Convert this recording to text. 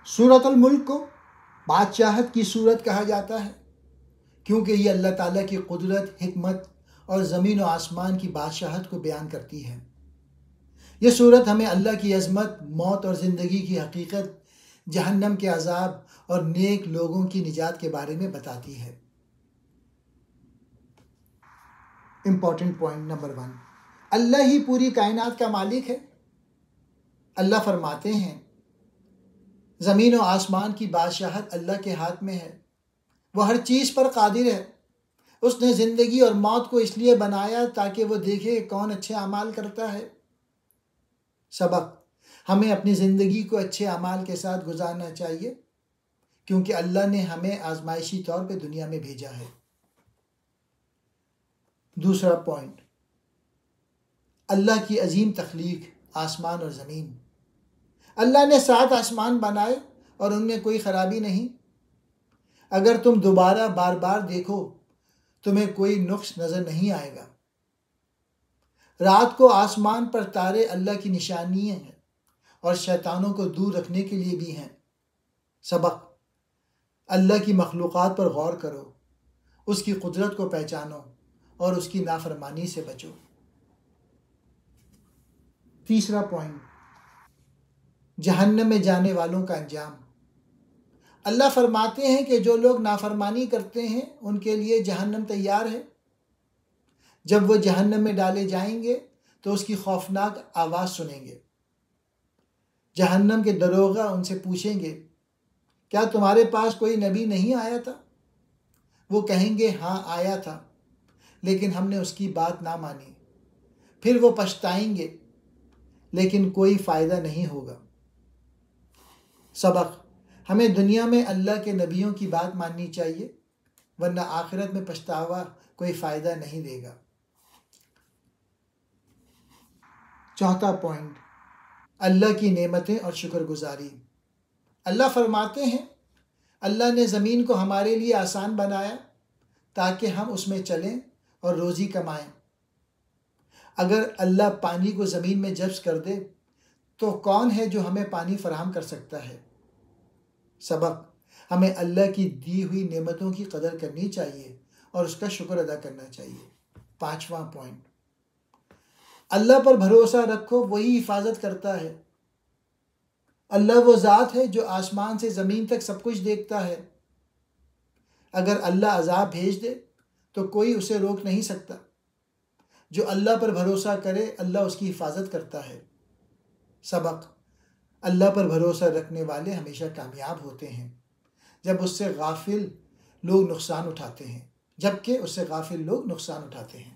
سورۃ الملک کو بادشاہت کی سورت کہا جاتا ہے کیونکہ یہ اللہ تعالیٰ کی قدرت، حکمت اور زمین و آسمان کی بادشاہت کو بیان کرتی ہے۔ یہ سورت ہمیں اللہ کی عظمت، موت اور زندگی کی حقیقت، جہنم کے عذاب اور نیک لوگوں کی نجات کے بارے میں بتاتی ہے۔ امپورٹنٹ پوائنٹ نمبر 1، اللہ ہی پوری کائنات کا مالک ہے۔ اللہ فرماتے ہیں زمین و آسمان کی بادشاہت اللہ کے ہاتھ میں ہے، وہ ہر چیز پر قادر ہے۔ اس نے زندگی اور موت کو اس لیے بنایا تاکہ وہ دیکھے کہ کون اچھے اعمال کرتا ہے۔ سبق: ہمیں اپنی زندگی کو اچھے اعمال کے ساتھ گزارنا چاہیے کیونکہ اللہ نے ہمیں آزمائشی طور پہ دنیا میں بھیجا ہے۔ دوسرا پوائنٹ، اللہ کی عظیم تخلیق، آسمان اور زمین۔ اللہ نے 7 آسمان بنائے اور ان میں کوئی خرابی نہیں۔ اگر تم دوبارہ بار بار دیکھو تمہیں کوئی نقص نظر نہیں آئے گا۔ رات کو آسمان پر تارے اللہ کی نشانیاں ہیں اور شیطانوں کو دور رکھنے کے لیے بھی ہیں۔ سبق: اللہ کی مخلوقات پر غور کرو، اس کی قدرت کو پہچانو اور اس کی نافرمانی سے بچو۔ تیسرا پوائنٹ، جہنم میں جانے والوں کا انجام۔ اللہ فرماتے ہیں کہ جو لوگ نافرمانی کرتے ہیں ان کے لیے جہنم تیار ہے۔ جب وہ جہنم میں ڈالے جائیں گے تو اس کی خوفناک آواز سنیں گے۔ جہنم کے دروغہ ان سے پوچھیں گے کیا تمہارے پاس کوئی نبی نہیں آیا تھا؟ وہ کہیں گے ہاں آیا تھا لیکن ہم نے اس کی بات نہ مانی۔ پھر وہ پچھتائیں گے لیکن کوئی فائدہ نہیں ہوگا۔ سبق: ہمیں دنیا میں اللہ کے نبیوں کی بات ماننی چاہیے ورنہ آخرت میں پچھتاوا کوئی فائدہ نہیں دے گا۔ چوتھا پوائنٹ، اللہ کی نعمتیں اور شکر گزاری۔ اللہ فرماتے ہیں اللہ نے زمین کو ہمارے لیے آسان بنایا تاکہ ہم اس میں چلیں اور روزی کمائیں۔ اگر اللہ پانی کو زمین میں جذب کر دے تو کون ہے جو ہمیں پانی فراہم کر سکتا ہے؟ سبق: ہمیں اللہ کی دی ہوئی نعمتوں کی قدر کرنی چاہیے اور اس کا شکر ادا کرنا چاہیے۔ پانچواں پوائنٹ، اللہ پر بھروسہ رکھو، وہی حفاظت کرتا ہے۔ اللہ وہ ذات ہے جو آسمان سے زمین تک سب کچھ دیکھتا ہے۔ اگر اللہ عذاب بھیج دے تو کوئی اسے روک نہیں سکتا۔ جو اللہ پر بھروسہ کرے اللہ اس کی حفاظت کرتا ہے۔ سبق: اللہ پر بھروسہ رکھنے والے ہمیشہ کامیاب ہوتے ہیں جبکہ اس سے غافل لوگ نقصان اٹھاتے ہیں۔